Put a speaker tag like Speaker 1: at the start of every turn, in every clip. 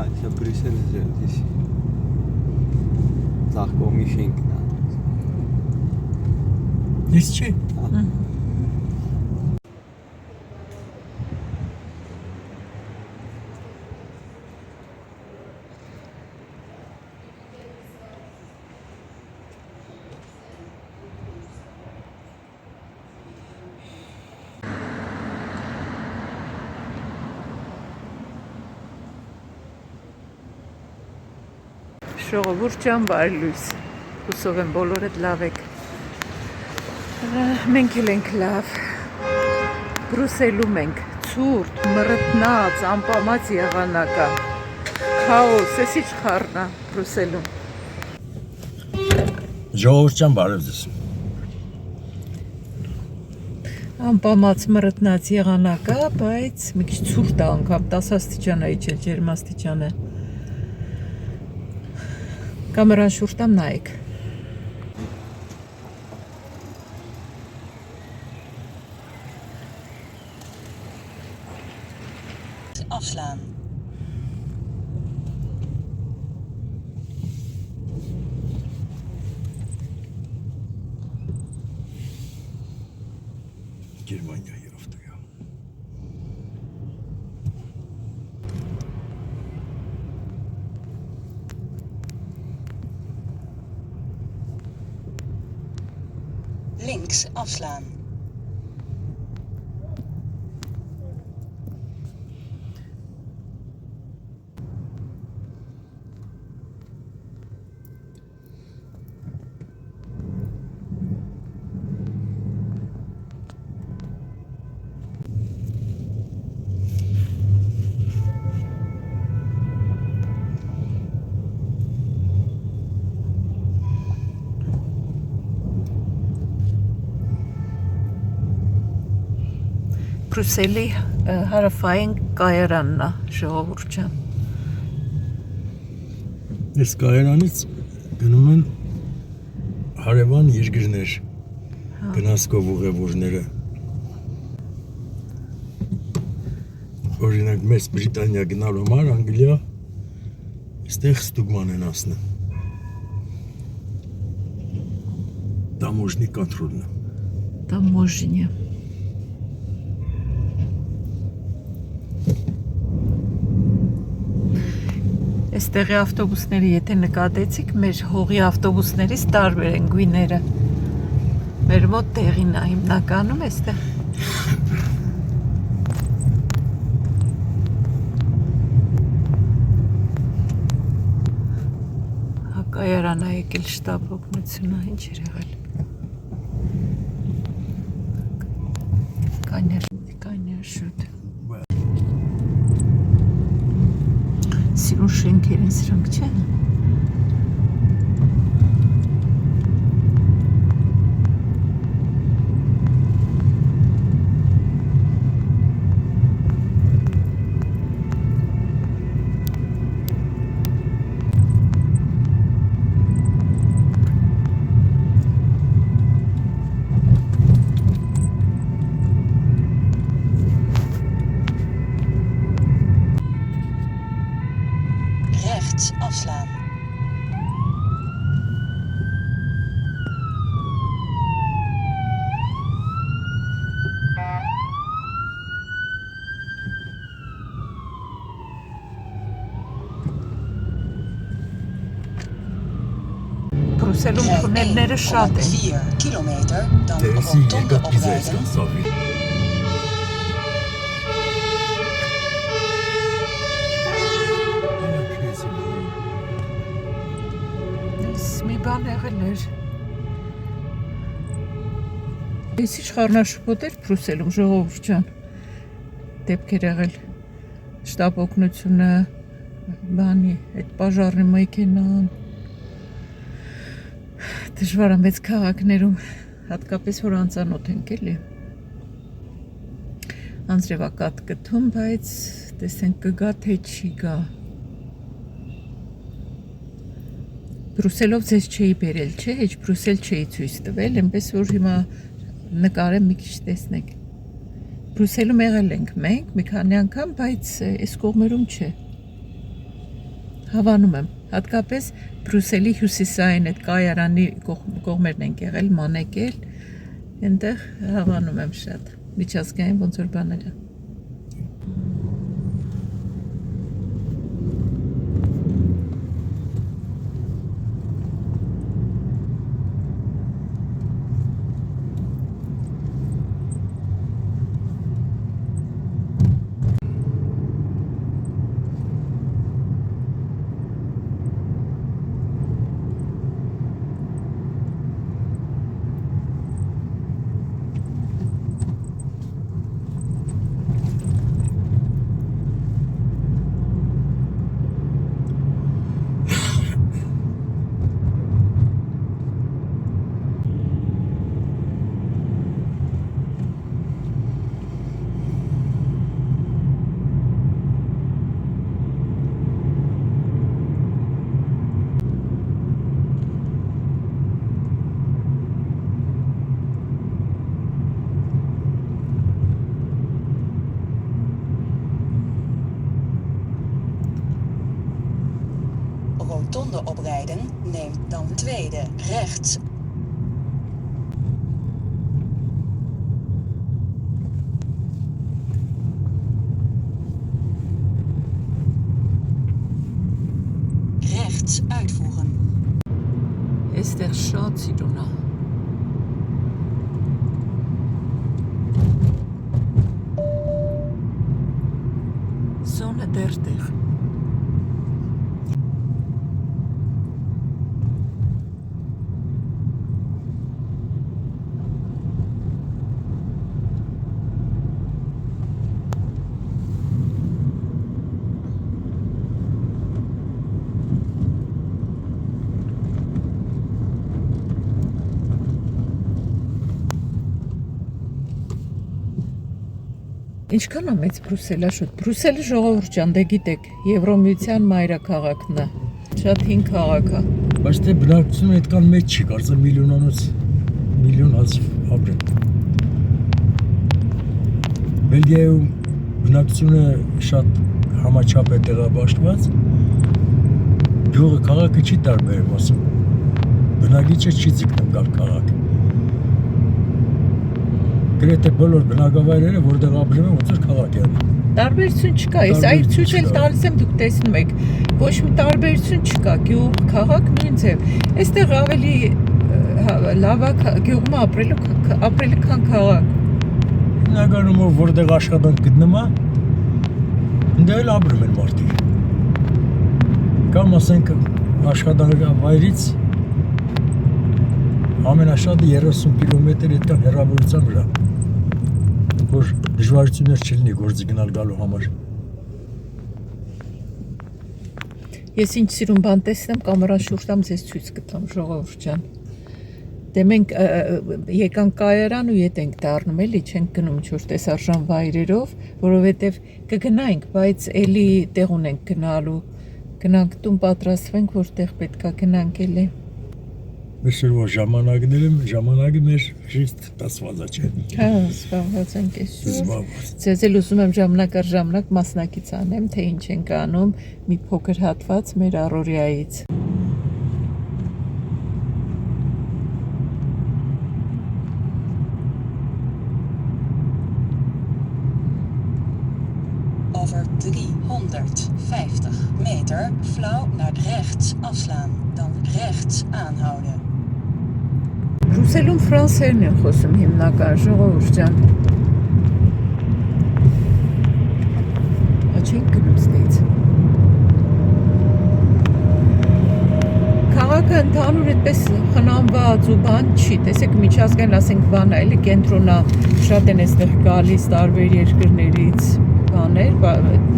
Speaker 1: Isso é Brüssel, здесь. Zahkomi շենքն է։
Speaker 2: Ես չէ։
Speaker 3: Ժողովուրդ ջան, բարի լույս։ Հուսով եմ բոլորդ լավ եք։ Մենք էլ ենք լավ։ Բրուսելում ենք, ցուրտ, մռտնած, անպամած եղանակա։ Քաոս, էսի չխառնա Բրուսելում։
Speaker 2: Ժողովուրդ ջան, բարև ձեզ։
Speaker 3: Անպամած մռտնած եղանակա, բայց մի քիչ ցուրտ է անգամ 10 աստիճան է իջել, ջերմաստիճանը։ Կամերան շուրտամ նայեք։
Speaker 4: Afslaan.
Speaker 2: Գերմանիայի ավտոյա։
Speaker 4: Links afslaan.
Speaker 3: Բրուսելի հարավային կայարանն է, ժողովուրդ ջան։
Speaker 2: Այս կայարանից գնում են հարևան երկրներ, գնացքով ուղևորները։ Օրինակ մեծ Բրիտանիա գնալու համար Անգլիա այստեղ ստուգման են ասնում։ Таможенный контроль։
Speaker 3: Таможня։ Այստեղի ավտոբուսների, եթե նկատեցիք, մեր հողի ավտոբուսներից տարբեր են գույները։ Մեր մոտ տեղին է հիմնականում այստեղ։ Հակայարան է եկել շտաբ օգնությունը, ինչ էր եղել։ Կանյար շուտ։ Սիրուն շենքեր են սրանք, չէ՞։
Speaker 4: Rechts afslaan.
Speaker 3: Բրուսելում թունելները շատ են։
Speaker 4: 4 kilometer, dan
Speaker 2: Դերսի
Speaker 4: rotonde
Speaker 2: երկաթ գիզես
Speaker 4: oprijden.
Speaker 2: կան սավի։
Speaker 3: Մի բան եղել էր։ Ես իշխառնաշփոթ էր Բրուսելում, ժողովուրդ ջան։ Դեպքեր եղել։ Շտաբ օգնությունը, բանի, այդ պաժարի մեքենան։ Դժվար է մեծ քաղաքներում, հատկապես որ անծանոթ ենք էլի։ Անձրևակատ գտում, բայց տեսենք կգա թե չի գա։ Բրուսելով ձեզ չէի բերել, չէ, հեչ Բրուսել չէի ցույց տվել, այնպես որ հիմա նկարեմ մի քիչ տեսնեք։ Բրուսելում եղել ենք մենք մի քանի անգամ, բայց այս կողմերում չէ։ Հավանում եմ, հատկապես Բրուսելի հյուսիսային այդ կայարանի կողմերն են եղել, մանեկել, այնտեղ հավանում եմ շատ, միջազգային ոնց որ բաները։
Speaker 4: Rotonde oprijden, neem dan tweede rechts. Rechts uitvoeren.
Speaker 3: Այստեղ շատ սիրուն է։ Սոնը դերտեղ։ Ինչքան է մեծ Բրուսելը շուտ։ Բրուսելը ժողովուրդ ջան, դե գիտեք, Եվրոմիության մայրաքաղաքն է։ Շատ հին քաղաք է։
Speaker 2: Բայց դե բնակչությունը այդքան մեծ չի, կարծեմ միլիոն հազիվ ապրեն։ Բելգիայում բնակչությունը շատ համաչափ է տեղաբաշխված։ Գյուղը քաղաքը չի տարբերում, ասում։ Բնակիչը չի ձգտում գալ քաղաք։ Գրեթե բոլոր բնակավայրերը, որտեղ ապրում են, ոնց որ քաղաք են։
Speaker 3: Տարբերություն չկա, ես այլ ցույց էլ տալիս եմ, դուք տեսնում եք, ոչ մի տարբերություն չկա, գյուղ, քաղաք նույն ձև։ Այստեղ ավելի լավ է գյուղում ապրելը քան քաղաք։
Speaker 2: Հիմնականում որտեղ աշխատանք գտնում է, այնտեղ էլ ապրում են մարդիկ։ Կամ ասենք աշխատանքավայրից ամենաշատը 30 կիլոմետր այդքան հեռավորության վրա, որ դժվարություններ չլինի գործի գնալ գալու համար։
Speaker 3: Ես ինչ սիրուն բան տեսնեմ, կամերան շուրջտամ ձեզ ցույց կտամ, ժողովուրդ ջան։ Դե մենք եկանք կայարան ու ետ ենք դառնում, էլի չենք գնում ինչ-որ տեսարժան վայրերով, որովհետև կգնայինք, բայց էլի տեղ ունենք գնալու։ Գնանք տուն պատրաստվենք, որտեղ պետքա գնանք էլի։
Speaker 2: Մեր շրջան ժամանակը մեր շիշտ տասված է չէ։
Speaker 3: Հա, զբաղված ենք այսօր։
Speaker 2: Զբաղված։
Speaker 3: Ձեզ էլ ուզում եմ ժամանակ առ ժամանակ մասնակից անեմ, թե ինչ ենք անում, մի փոքր հատված մեր առօրյայից։
Speaker 4: Over 350 meter flauw naar rechts afslaan. Dan rechts aanhouden.
Speaker 3: Բրուսելում ֆրանսերեն են խոսում հիմնական, ժողովուրդ ջան։ Չենք գնում ստից։ Քաղաքը ընդհանուր այդպես խնամված ու բան չի, տեսեք միջազգային ասենք բան է, էլի կենտրոնա շատ են այստեղ գալիս տարբեր երկրներից բաներ,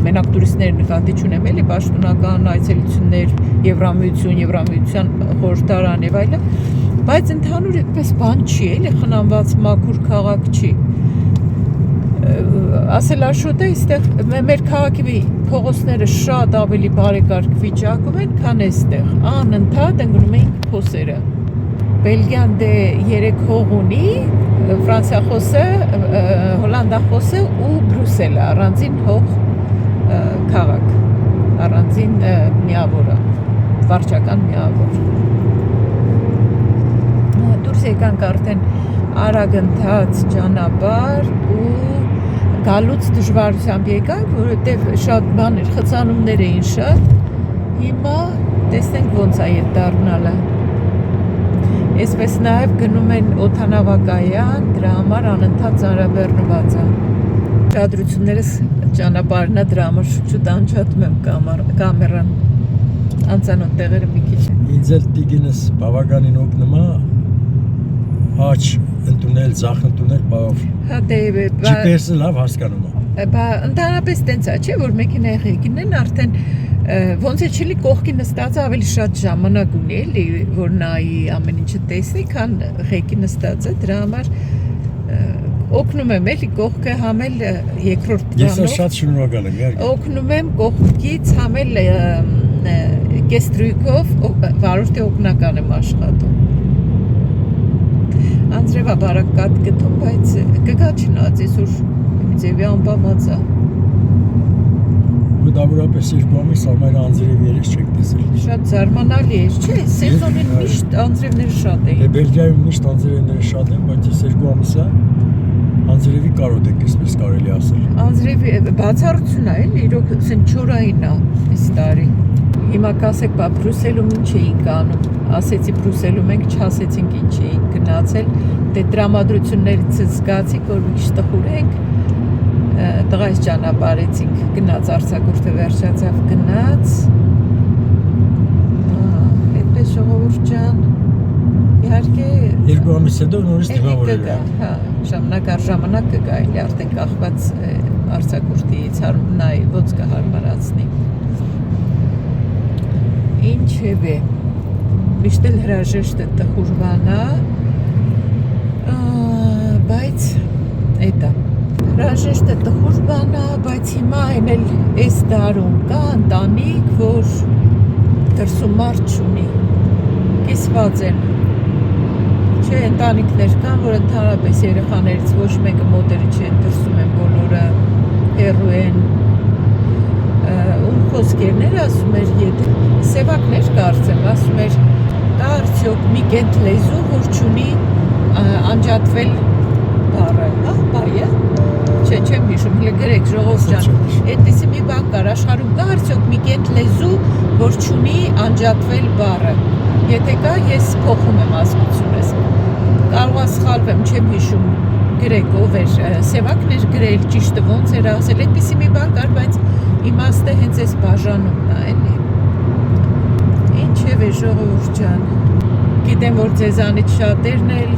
Speaker 3: մենակ տուրիստներ նկատի չունեմ, էլի պաշտոնական այցելություններ, Եվրամիության խորհրդարան եւ այլն, բայց ընդհանուր այդպես բան չի, էլի խնամված մաքուր քաղաք չի։ Ասել աշոտ է, այստեղ մեր քաղաքի փողոցները շատ ավելի բարեկարգ վիճակում են, քան այստեղ։ Անընդհատ ընկնում էին փոսերը։ Բելգիան դե 3 հող ունի, ֆրանսիախոսը, հոլանդախոսը ու Բրուսելը, առանձին հող քաղաք։ առանձին միավոր է, վարչական միավոր։ Դուրս եկանք արդեն արագընթաց ճանապարհ ու գալուց դժվարությամբ եկանք, որովհետև շատ բաներ, խցանումներ էին շատ։ Հիմա տեսնենք ոնց է ետ դառնալը։ Այսպես նաև գնում են օդանավակայան, դրա համար անընդհատ ծանրաբեռնված է։ Շադրություններս ճանապարհն է, դրա համար շուտ անջատում եմ կամերան։ Անծանոթ տեղերը մի քիչ։
Speaker 2: Ինձ էլ տիգինս բավականին օգնում է աչ ընդունել, ձախ ընդունել, բավ։
Speaker 3: Հա դե
Speaker 2: GPS-ը լավ հասկանում է։
Speaker 3: Բա ընդհանրապես տենց է, չէ՞ որ մեքենայի ղեկինն արդեն ոնց է չլի կողքի նստած ավելի շատ ժամանակ ունի էլի որ նայի ամեն ինչը տեսնի, քան ղեկի նստած է, դրա համար օգնում եմ էլի կողքը համել երկրորդ
Speaker 2: Ես
Speaker 3: տանով։
Speaker 2: շատ շնորհակալ եմ, իհարկե։
Speaker 3: Օգնում եմ կողքից համել կեստրույքով վարորդի օգնական եմ աշխատում։ Անձրևա բարակ կատ գտում, բայց կգա չնայած այսօր ձևի անբաված է։
Speaker 2: Մտավորապես երկու ամիս ամեն անձրև երես չեք տեսել։
Speaker 3: Շատ զարմանալի էր, չէ՞, սեզոնին միշտ անձրևները շատ
Speaker 2: Դե
Speaker 3: էին։
Speaker 2: Բելգիայում միշտ անձրևները շատ են, բայց այս երկու ամիսը անձրևի կարոտ եք, այսպես կարելի ասել։
Speaker 3: Անձրևի բացառություն է, էլի, իրոք ասեն չորային է այս տարի։ Հիմա կասեք, բա Բրյուսելում ինչ էինք անում։ Ասեցի Բրյուսելում ենք, չասեցինք ինչ էինք գնացել։ Դե տրամադրություններից զգացիք, որ մի քիչ տխուր ենք։ Տղայս ճանապարհեցինք, գնաց արձակուրդը վերջացավ, գնաց։ Այդպես ժողովուրդ ջան, իհարկե
Speaker 2: Երկու ամիս հետո նորից դիմավորել
Speaker 3: կգա, հա, ժամանակ առ ժամանակ կգա, էլի արդեն կախված արձակուրդից, նայ ոնց կհարմարացնի։ Ինչևէ, միշտ էլ հրաժեշտ է տխուր բան է, բայց էտա հրաժեշտ է տխուր բան է, բայց հիմա այն էլ այս դարում կա ընտանիք, որ դրսում մարդ չունի, կիսված են, չէ, ընտանիքներ կան, որ ընդհանրապես երեխաներից ոչ մեկը մոտերը չեն, դրսում են բոլորը հեռու են, ում խոսքերներ ասում էր եթե սևակներ կարծեմ, ասում էր դա արդյոք մի կենտ լեզու, որ չունի անջատվել բառը, հա, բայը, չէ, չեմ հիշում, հլը գրեք ժողովուրդ ջան, այդպիսի մի բան կար, աշխարհում կա արդյոք մի կենտ լեզու, որ չունի անջատվել բառը, եթե կա, ես փոխում եմ ազգությունս, կարող է սխալվեմ, չեմ հիշում, գրեք ով էր, սևակներ գրել, ճիշտը ոնց էր ասել, այդպիսի մի բան կար, բայց իմաստը հենց այս բաժանումն է, էլի։ Ինչևէ ժողովուրդ ջան, գիտեմ, որ ձեզանից շատերն էլ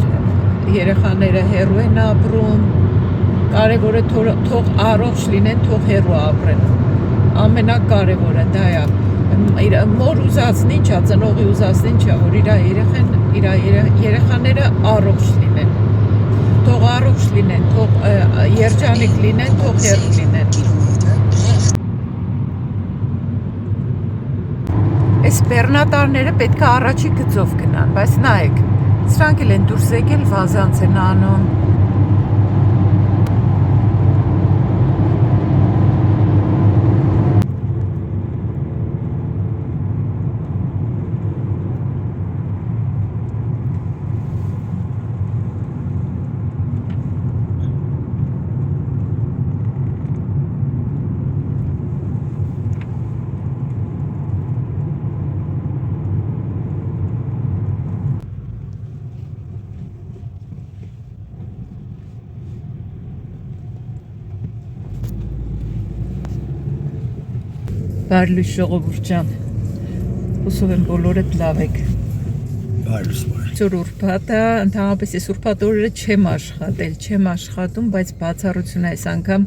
Speaker 3: երեխաները հեռու են ապրում, կարևորը թող առողջ լինեն, թող հեռու ապրեն։ Ամենակարևորը դա է։ Մոր ուզածն ինչ է, ծնողի ուզածն ինչ է, որ իր երեխաները առողջ լինեն։ Թող առողջ լինեն, թող երջանիկ լինեն, թող հեռու լինեն։ Այս բեռնատարները պետք է առաջի գծով գնան, բայց նայեք, սրանք էլ են դուրս եկել վազանց են անում։ Բարլույս ժողովուրդ ջան, հուսով եմ բոլորդ լավ եք։
Speaker 2: Բարլույս։
Speaker 3: Ծուր ուրբաթ է, ընդհանրապես այս ուրբաթ օրերը չեմ աշխատում, բայց բացառություն այս անգամ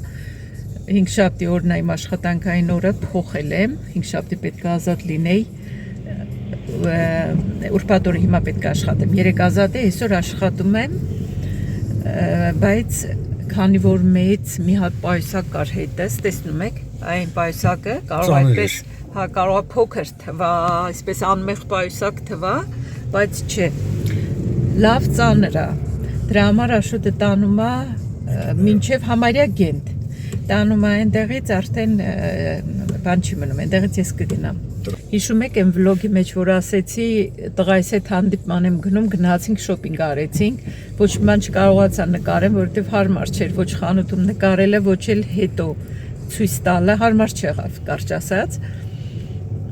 Speaker 3: հինգշաբթի օրն իմ աշխատանքային օրը փոխել եմ, հինգշաբթի պետք է ազատ լինեի, ուրբաթ օրը հիմա պետք է աշխատեմ, երեկ ազատ է, այսօր աշխատում եմ, բայց քանի որ մեծ մի հատ պայուսակ կար հետս, տեսնում եք, այն պայուսակը կարող է այդպես, հա, կարող է փոքր թվա, այսպես անմեղ պայուսակ թվա, բայց չէ, լավ ծանր է, դրա համար Աշոտը տանում է մինչև համարյա գենտ, տանում է այնտեղից արդեն բան չի մնում, այնտեղից ես կգնամ։ Հիշում եք այն վլոգի մեջ, որ ասեցի տղայիս հետ հանդիպման եմ գնում, գնացինք շոփինգ արեցինք, ոչ մի բան չկարողացա նկարեմ, որովհետև հարմար չէր ոչ խանութում նկարելը, ոչ էլ հետո ցույց տալը, հարմար չեղավ, կարճ ասած,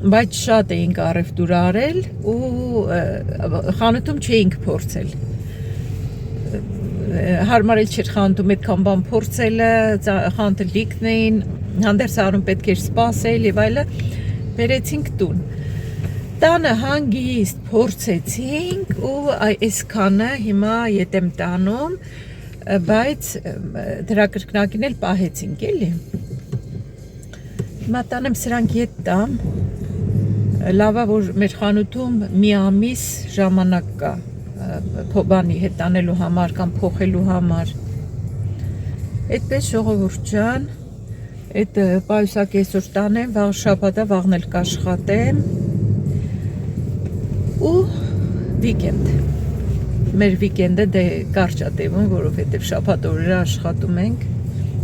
Speaker 3: բայց շատ էինք առևտուր արել ու խանութում չէինք փորձել։ Հարմար էլ չէր խանութում այդքան բան փորձելը, խանութը լիքն էին, հանդերձ առում պետք էր սպասել եւ այլը, բերեցինք տուն։ Տանը հանգիստ փորձեցինք ու այսքանը հիմա ետ եմ տանում, բայց դրա կրկնակին էլ պահեցինք, էլի։ Հիմա տանեմ սրանք ետ տամ, լավա որ մեր խանութում մի ամիս ժամանակ կա բանի հետ տանելու համար կամ փոխելու համար։ Այդպես ժողովուրդ ջան, այդ պայուսակի այսօր տանեմ, վաղ շաբաթա վաղն էլ կաշխատեմ ու վիկենդ։ Մեր վիկենդը դե կարճ է տևում, որովհետև շաբաթ օրերը աշխատում ենք,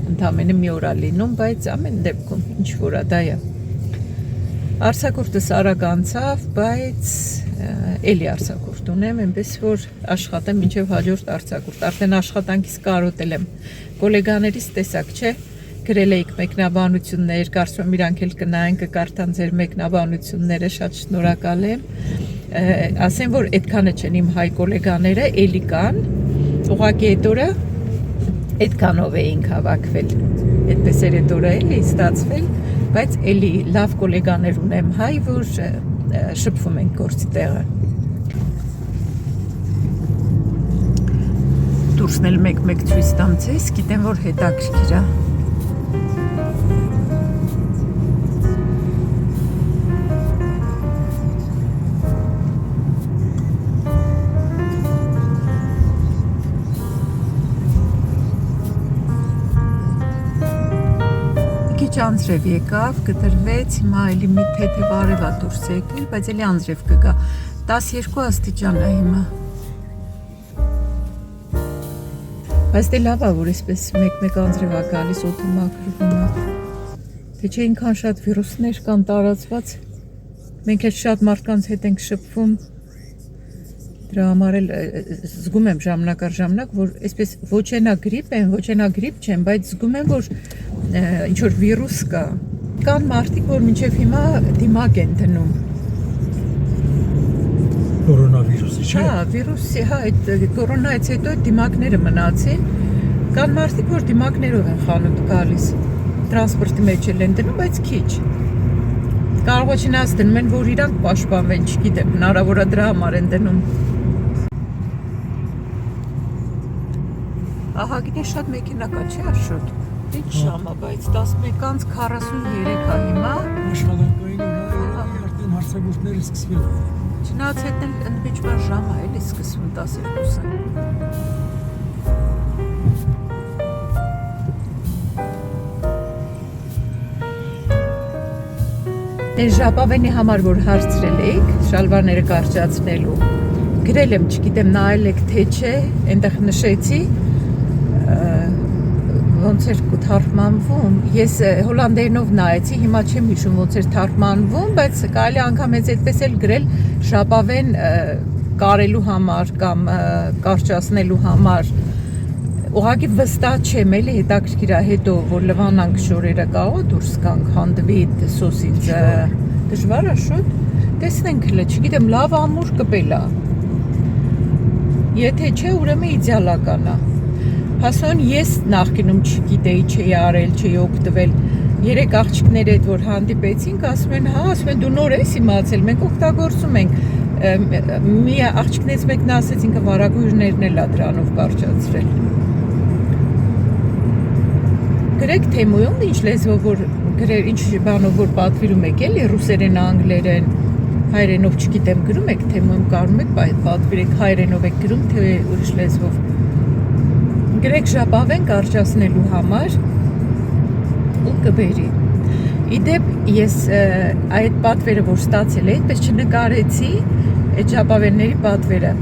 Speaker 3: ընդամենը մի օր է լինում, բայց ամեն դեպքում ինչ որ է դա է։ Արձակուրդս արագ անցավ, բայց էլի արձակուրդ ունեմ, այնպես որ աշխատեմ մինչև հաջորդ արձակուրդ, արդեն աշխատանքից կարոտել եմ, գոլեգաներից տեսակ չէ, գրել էիք մեկնաբանություններ, կարծում եմ իրանք էլ կնայեն, կկարդան ձեր մեկնաբանությունները, շատ շնորհակալ եմ, ասեմ, որ այդքանը չեն իմ հայ գոլեգաները, էլի կան, ուղղակի այդ օրը այդքանով էինք հավաքվել, այդպես էր այդ օրը էլի ստացվել, բայց էլի լավ գոլեգաներ ունեմ հայ, որ շփվում ենք գործի տեղը։ Դուրսն էլ մեկ-մեկ ցույց տամ ձեզ, գիտեմ, որ հետաքրքիր է։ Անձրև եկավ, կտրվեց, հիմա էլի մի թեթև արև է դուրս եկել, բայց էլի անձրև կգա, 12 աստիճան է հիմա։ Բայց դե լավ է, որ այսպես մեկ-մեկ անձրև է գալիս, օդը մաքրվում է։ Թե չէ ինքան շատ վիրուսներ կան տարածված, մենք էլ շատ մարդկանց հետ ենք շփվում, դրա համար էլ զգում եմ ժամանակ առ ժամանակ, որ այսպես ոչ ենա գրիպ են, ոչ ենա գրիպ չեն, բայց զգում եմ, որ ինչ որ վիրուս կա, կան մարդիկ, որ մինչև հիմա դիմակ են դնում։
Speaker 2: Կորոնավիրուսի չէ։
Speaker 3: Հա, վիրուսի, հա, այդ կորոնայից հետո այդ դիմակները մնացին, կան մարդիկ, որ դիմակներով են խանութ գալիս, տրանսպորտի մեջ էլ են դնում, բայց քիչ։ Կարող է չնայած դնում են, որ իրանք պաշտպանվեն, չգիտեմ, հնարավոր է դրա համար են դնում։ Ահագին շատ մեքենա կա, չէ՞ Աշոտ։ Ինչ ժամա, բայց 11:43 է հիմա։
Speaker 2: Աշխատանքային օրերը արդեն հարցակուրտները սկսվել են։
Speaker 3: Չնայած հետն էլ ընդմիջման ժամը էլի սկսվում 12-ը։ Այս ժապավենի համար, որ հարցրել էիք, շալվարները կարճացնելու, գրել եմ, չգիտեմ, նայել եք թե չէ, այնտեղ նշեցի, ոնց էր թարգմանվում, ես հոլանդերենով նայեցի, հիմա չեմ հիշում ոնց էր թարգմանվում, բայց կարելի անգամ ես այդպես էլ գրել ժապավեն կարելու համար կամ կարճացնելու համար, ուղղակի վստահ չեմ էլի, հետաքրքիր է հետո, որ լվանանք շորերը կարող դուրս գանք, հանդվի սոսինձը, դժվար է շուտ, տեսնենք հլը, չգիտեմ, լավ ամուր կպել է, եթե չէ, ուրեմն իդեալական է։ Հասոն ես նախկինում չգիտեի, չէի արել, չէի օգտվել, երեք աղջիկներ հետ որ հանդիպեցինք, ասում են, հա, ասում են, դու նոր ես իմացել, մենք օգտագործում ենք, մի աղջիկներից մեկն ասեց, ինքը վարագույրներն էլ է դրանով կարճացրել։ Գրեք թեմոյում, ինչ լեզվով որ գրեր, ինչ բանով որ պատվիրում եք, էլի, ռուսերեն, անգլերեն, հայերենով չգիտեմ, գրում եք թեմոյում, կարում եք պատվիրեք, հայերենով եք գրում, թե ուրիշ լեզվով։ Գրեք ժապավեն կարճացնելու համար ու կբերի։ Իդեպ ես այդ պատվերը, որ ստացել է, այդպես չնկարեցի այդ ժապավենների պատվերը։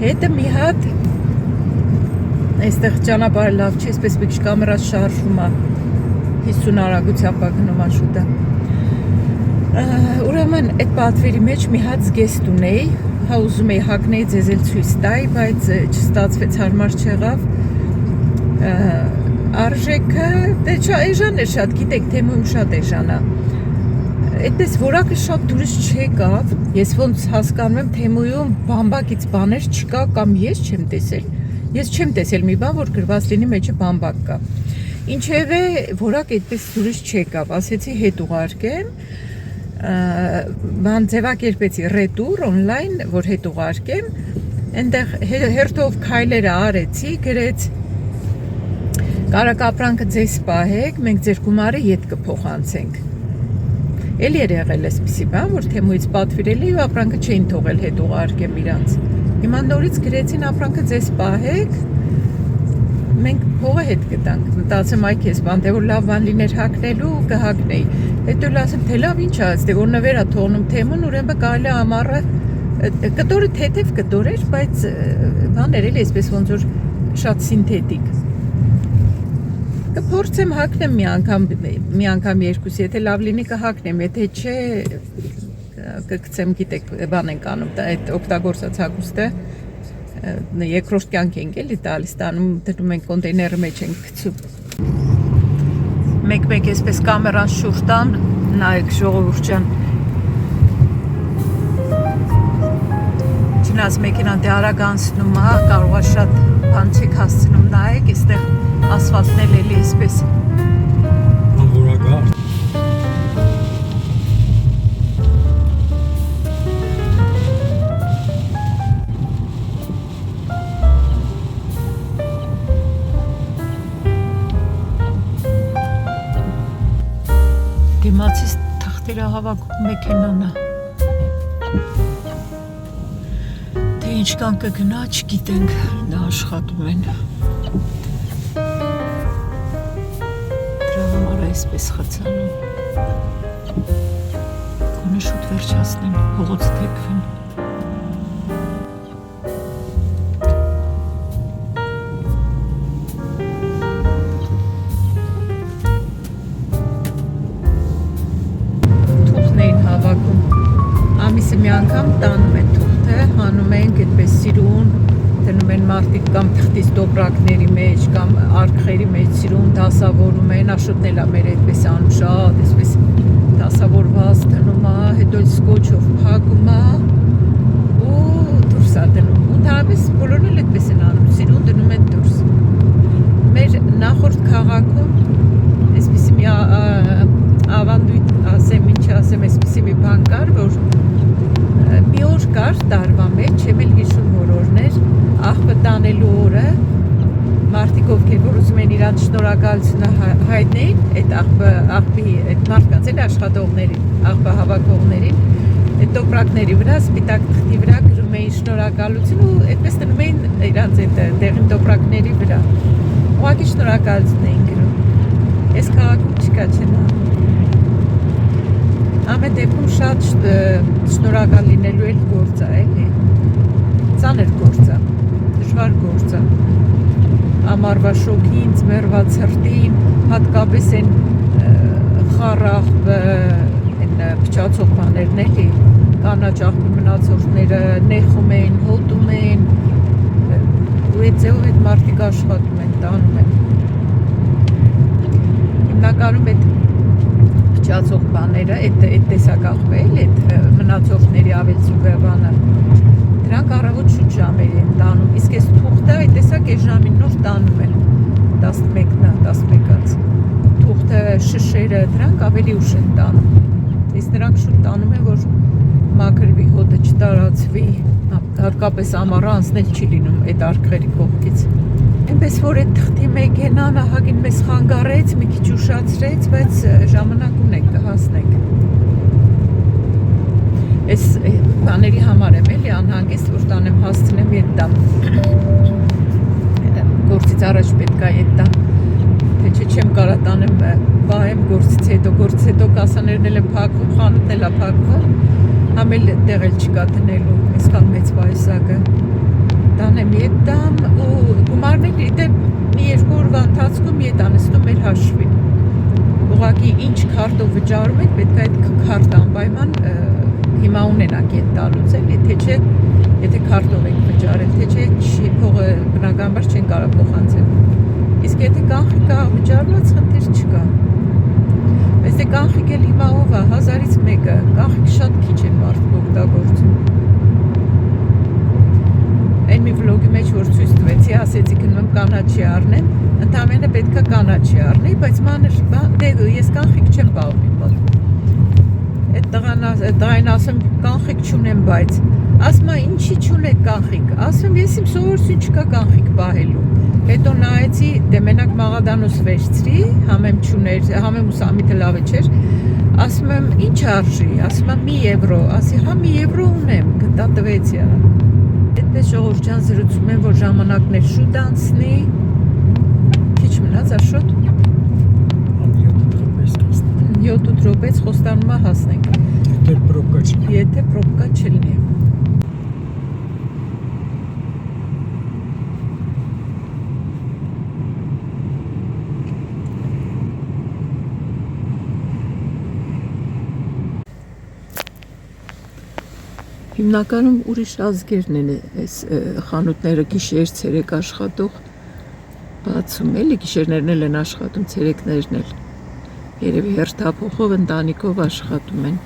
Speaker 3: Հետը մի հատ այստեղ ճանապարհը լավ չի, այսպես մի քիչ կամերան շարժվում է 50 արագությամբ գնում Աշոտը։ Ուրեմն այդ պատվերի մեջ մի հատ զգեստ ունեի, հա ուզում էի հագնեի ձեզ էլ ցույց տայի, բայց չստացվեց, հարմար չեղավ։ Արժեքը, դե էժան է շատ, գիտեք, Թեմոյում շատ էժան է։ Այդպես որակը շատ դուրս չեկավ, ես ոնց հասկանում եմ Թեմոյում բամբակից բաներ չկա կամ ես չեմ տեսել մի բան, որ գրված լինի մեջը բամբակ կա։ Ինչևէ որակ այդպես դուրս չեկավ, ասեցի հետ ուղարկեմ, բան ձևակերպեցի ռետուր օնլայն, որ հետ ուղարկեմ, այնտեղ հերթով քայլերը արեցի, գրեց կարակ ապրանքը ձեզ պահեք, մենք ձեր գումարը ետ կփոխանցենք։ Էլի էր եղել էսպիսի բան, որ Թեմոյից պատվիրել էի ու ապրանքը չէին թողել հետ ուղարկեմ իրանց։ Հիմա նորից գրեցին ապրանքը ձեզ պահեք, մենք փողը հետ կտանք։ Մտածեմ այ քեզ բան, դե որ լավ բան լիներ հագնելու, կհագնեի։ Հետո լասեմ, թե լավ ինչ աց, դե որ նվեր է թողնում Թեմոն, ուրեմն կարելի է ամառը կտորը թեթև կտոր էր, բայց բաներ էլի այսպես ոնց որ շատ սինթետիկ։ Կփորձեմ հագնեմ մի անգամ երկուսի, եթե լավ լինի կհագնեմ, եթե չէ կգցեմ, գիտեք, բան ենք անում, այդ օգտագործած հագուստը երկրորդ կյանք ենք էլի տալիս, տանում դնում ենք կոնտեյների մեջ ենք գցում։ Մեկ-մեկ այսպես կամերան շուրջ տան, նայեք ժողովուրդ ջան։ Չնայած մեքենան դե արագ անցնում է, կարող է շատ բան չեք հասցնում, նայեք, այստեղ ասֆալտն էլ էլի այսպես
Speaker 2: Անորագարդ
Speaker 3: դիմացից թղթերը հավաքում մեքենան է։ Թե ինչքան կգնա, չգիտենք, դա աշխատում են։ Դրա համար այսպես խցանում։ Գոնե շուտ վերջացնեն, փողոց թեքվեն։ Մի անգամ տանում են թուղթը, հանում ենք այդպես սիրուն, դնում են մարդիկ կամ թղթից տոպրակների մեջ, կամ արկղերի մեջ սիրուն դասավորում են, Աշոտն էլ է մեր այդպես անում շատ, այսպես դասավորված դնում է, հետո սկոչով փակում է ու դուրս է դնում։ Ընդհանրապես բոլորն էլ այդպես են անում, սիրուն դնում են դուրս։ Մեր նախորդ քաղաքում այսպեսի մի ավանդույթ ասեմ, ինչ ասեմ, այսպեսի մի բան կար, որ մի օր կար տարվա մեջ, չեմ էլ հիշում որ օրն էր, աղբը տանելու օրը, մարդիկ ովքեր որ ուզում են իրանց շնորհակալությունը հայտնեին, այդ աղբի, այդ մարդկանց էլ աշխատողներին, աղբը հավաքողներին, այդ տոպրակների վրա, սպիտակ թղթի վրա գրում էին շնորհակալություն ու այդպես դնում էին իրանց այդ տեղին տոպրակների վրա, ուղղակի շնորհակալություն էին գրում, այս քաղաքում չկա չեն անում։ Ամեն դեպքում շատ շնորհակալ լինելու էլ գործ է, էլի։ Ծանր գործ է, դժվար գործ է։ Ամառվա շոգին, ձմեռվա ցրտին, հատկապես այն խառախ փչացող բաներն էլի, կանաչ աղբի մնացորդները նեխում են, հոտում են, ու այդ ձևով այդ մարդիկ աշխատում են, տանում են։ Հիմնականում այդ փչացող բաները, այդ տեսակախվը էլ, այդ մնացորդների ավելցուկը բանը, դրանք առավոտ շուտ ժամերի են տանում, իսկ այս թուղթը այդ տեսակ այս ժամին նոր տանում են, 11-ից, թուղթը, շշերը, դրանք ավելի ուշ են տանում, իսկ նրանք շուտ տանում են, որ մաքրվի, հոտը չտարածվի, հատկապես ամառը անցնել չի լինում այդ արկղերի կողքից։ Այնպես որ այդ թղթի մեքենան ահագին մեզ խանգարեց, մի քիչ ուշացրեց, բայց ժամանակ ունենք, կհասնենք։ Այս բաների համար եմ էլի անհանգիստ, որ տանեմ հասցնեմ ետ տամ։ Գործից առաջ պետք է ետ տամ, թե չէ չեմ կարա տանեմ պահեմ գործից հետո կասաներն էլ եմ փակվում, խանութն էլ է փակվում, համ էլ տեղ էլ չկա դնելու, այսքան մեծ վայսակը։ Տանեմ ետ տամ ու գումարն էլ դեպ մի երկու օրվա ընթացքում ետ անստում մեր հաշվին։ ուղղակի ինչ քարտով վճարում եք, պետք է այդ քարտը անպայման հիմա ունենաք այդ տալուց էլ, եթե քարտով եք վճարել, թե չէ փողը բնականաբար չեն կարող փոխանցել։ Իսկ եթե կանխիկ է վճարված, խնդիր չկա։ Բայց դե կանխիկ էլ հիմա ով է 1000-ից մեկը, կանխիկ շատ քիչ են մարդիկ օգտագործում։ Այն մի վլոգի մեջ որ ցույց տվեցի, ասեցի գնում կանաչի առնեմ, ընդամենը պետքա կանաչի առնի, բայց մանր դե ես կանխիկ չեմ պահում իմ մոտ։ Այդ տղային ասում կանխիկ չունեմ, բայց ասում է ինչի չունեք կանխիկ, ասում ես իմ սովորություն չկա կանխիկ պահելու։ Հետո նայեցի, դե մենակ մաղադանոս վերցրի, համեմ չուներ, համեմ ու սամիթը լավը չէր, ասում եմ ինչ արժի, ասում եմ մի եվրո, ասի հա մի եվրո ունեմ, գտա տվեցի արա։ Այդպես ժողովուրդ ջան զրուցում են, որ ժամանակն է շուտ անցնի, քիչ մնաց աշոտ։ 7 րոպեից Խոստանումա հասնենք։ Եթե պրոբկա չլինի։ Հիմնականում ուրիշ ազգերն են այս խանութները գիշեր ցերեկ աշխատող բացում էլի, գիշերներն էլ են աշխատում, ցերեկներն էլ երևի հերթափոխով ընտանիքով աշխատում են։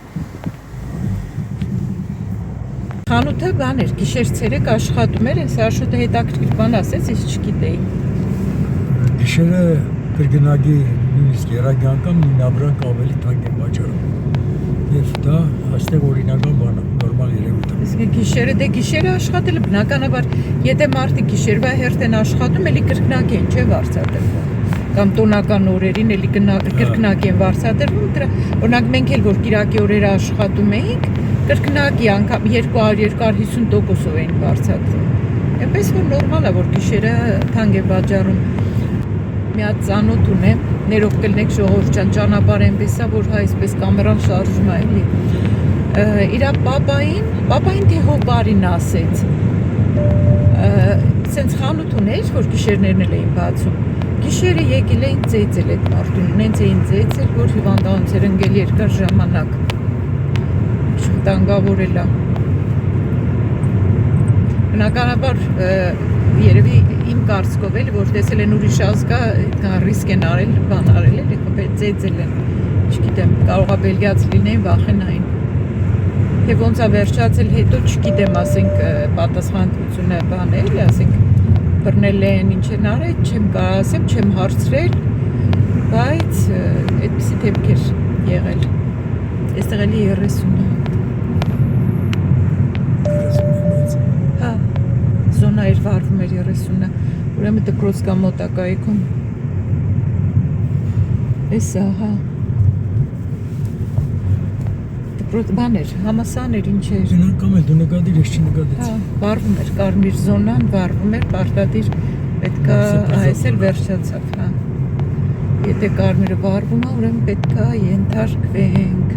Speaker 3: Խանութը բան էր, գիշեր ցերեկ աշխատում էր, այս Աշոտը հետաքրքիր բան ասեց, ես չգիտեի։
Speaker 2: Գիշերը կրկնակի նույնիսկ երագանքամ նինաբրանք ավելի թանկ է վաճառում։ Եվ դա այստեղ օրինական բան է, նորմալ երևույթ է։
Speaker 3: Իսկ գիշերը դե գիշերը աշխատելը բնականաբար, եթե մարդիկ գիշերվա հերթ են աշխատում, էլի կրկնակի են, չէ՞ վարձատրվում։ Կամ տոնական օրերին էլի կրկնակի են վարձատրվում, օրինակ մենք էլ որ կիրակի օրերը աշխատում էինք, կրկնակի անգամ 200-250%-ով էին վարձատրում։ Այնպես որ նորմալ է, որ գիշերը թանկ է վաճառում։ Մի հատ ծանոթ ունեմ, ներող կլինեք ժողովուրդ ջան, ճանապարհ այնպես է, որ այսպես կամերան շարժում է, էլի։ Իրա պապային թե հոբարին ասեց։ Սենց խանութ ուներ, որ գիշերներն էլ էին բացում։ Գիշերը եկել էին ծեծել այդ մարդուն, նենց էին ծեծել, որ հիվանդանոց էր ընկել երկար ժամանակ։ Վտանգավորել է։ Բնականաբար երևի իմ կարծիքով էլ որ տեսել են ուրիշ ազգա, այդքան ռիսկ են արել, բան արել են, ծեծել են։ Չգիտեմ, կարող է բելգիաց լինեին, վախենային։ Թե ոնց է վերջացել հետո չգիտեմ, ասենք պատասխանատվությունը բան էլի, ասենք բռնել են, ինչ են արել, չեմ կարող ասեմ, չեմ հարցրել, բայց այդպիսի դեպքեր եղել։ Այստեղ էլի 30-ը։ Հա, զոնա էր վարվում էր 30-ը, ուրեմն դպրոցկա մոտակայքում։ Էսա, հա։ Դպրոց բան էր, համասան էր, ինչ էր։
Speaker 2: Բնական է, դու նկատիր, ես չնկատեցի։
Speaker 3: Հա, վարվում էր, կարմիր զոնան վարվում էր, պարտադիր պետքա այս էլ վերջացավ, հա։ Եթե կարմիրը վարվում է, ուրեմն պետքա ենթարկվենք։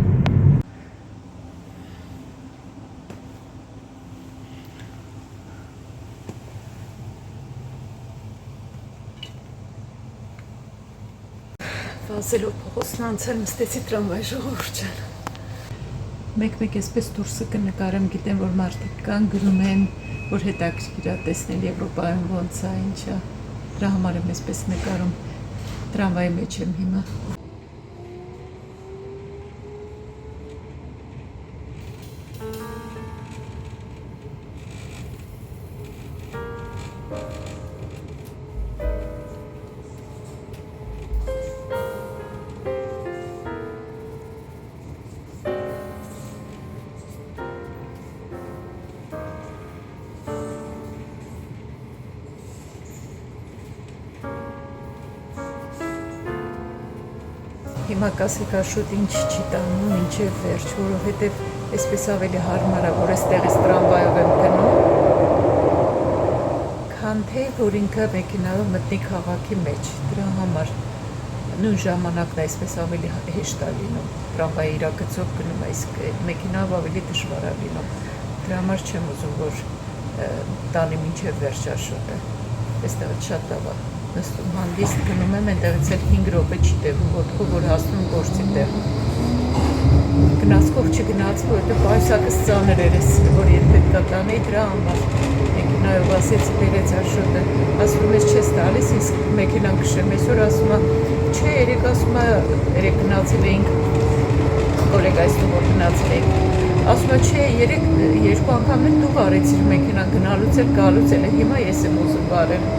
Speaker 3: Վազելով փողոցն անցել նստեցի տրամվայի ժողովուրդ ջան։ Մեկ-մեկ այսպես դուրսը կնկարեմ, գիտեմ որ մարդիկ կան գրում են, որ հետաքրքիր է տեսնել Եվրոպայում ոնց է, ինչ է։ Դրա համար եմ այսպես նկարում, տրամվայի մեջ եմ հիմա։ Հիմա կասեք Աշոտ ինչ չի տանում, ինչ է վերջ, որովհետև այսպես ավելի հարմար է, որ այստեղից տրամվայով եմ գնում, քան թե որ ինքը մեքենայով մտնի քաղաքի մեջ, դրա համար նույն ժամանակն այսպես ավելի հեշտ է լինում, տրամվայի իրագծով գնում, իսկ մեքենայով ավելի դժվար է լինում, դրա համար չեմ ուզում, որ տանի մինչև վերջ Աշոտը, այստեղից շատ լավ է։ նստում հանդիստ գնում եմ, այնտեղից էլ 5 րոպե չի տևում, ոտքով որ հասնում գործի տեղ։ Գնացքով չգնացի, որովհետև պայուսակս ծանր էր էս, որ երբ պետք է տանեի դրա համար։ Մեքենայով ասեցի բերեց Աշոտը, ասում ես չես տալիս, իսկ մեքենան քշեմ, այսօր ասում է, չէ, երեք ասում է, երեք գնացել էինք, կոլեգայից տու որ գնացել էինք, ասում է, չէ, երեք երկու անգամ էլ դու վարեցիր մեքենան գնալուց էլ գալուց էլ, հիմա ես եմ ուզում վարել։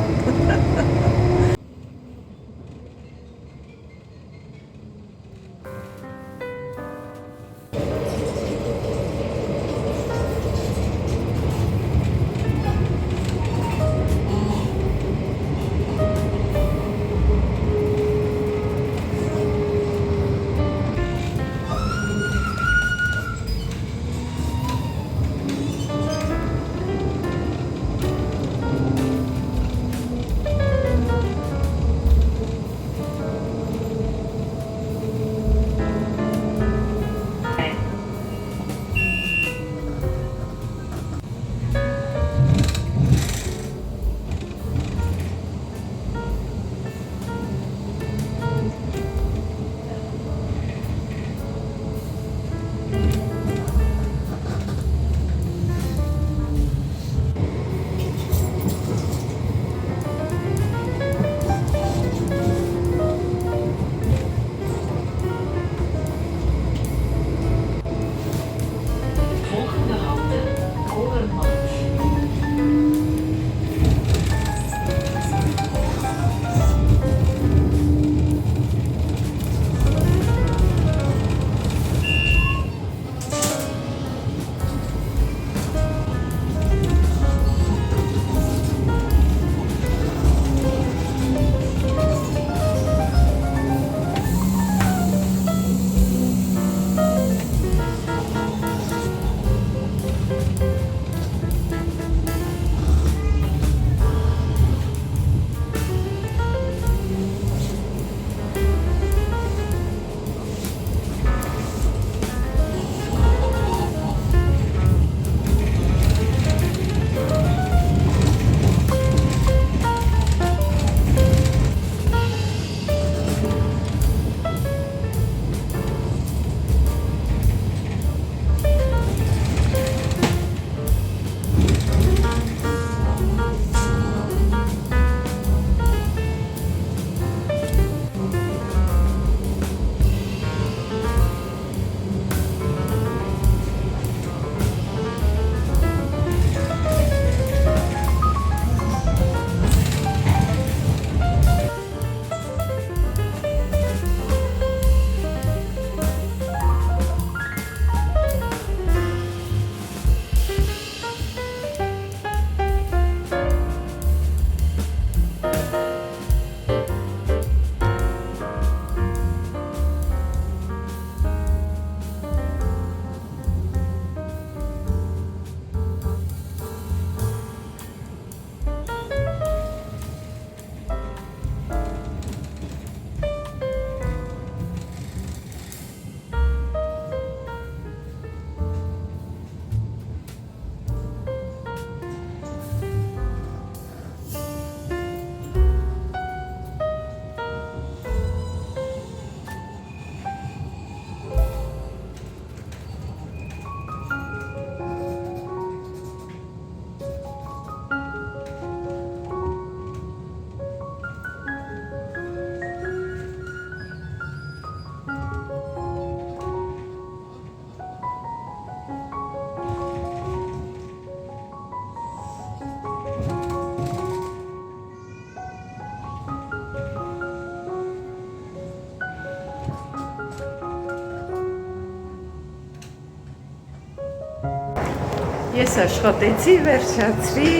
Speaker 3: Ես աշխատեցի, վերջացրի,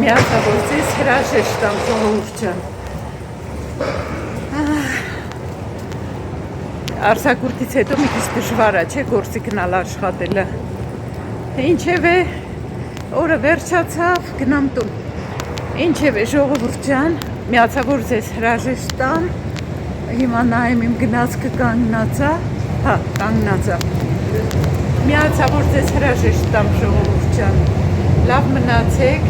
Speaker 3: միացավորցիս հրաժեշտ տամ ժողովուրդ ջան։ Արձակուրդից հետո մի քիչ դժվար է, չէ, գործի գնալ աշխատելը։ Ինչևէ, օրը վերջացավ, գնամ տուն։ Ինչևէ, ժողովուրդ ջան, միացավոր ձեզ հրաժեշտ տամ։ Հիմա նայեմ իմ գնացքը կանգնած է, հա, կանգնած է։ Միացավոր ձեզ հրաժեշտ տամ ժողովուրդ ջան, լավ մնացեք,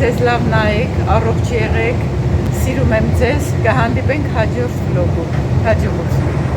Speaker 3: ձեզ լավ նայեք, առողջ եղեք, Սիրում եմ ձեզ, կհանդիպենք հաջորդ վլոգում։ Հաջողություն։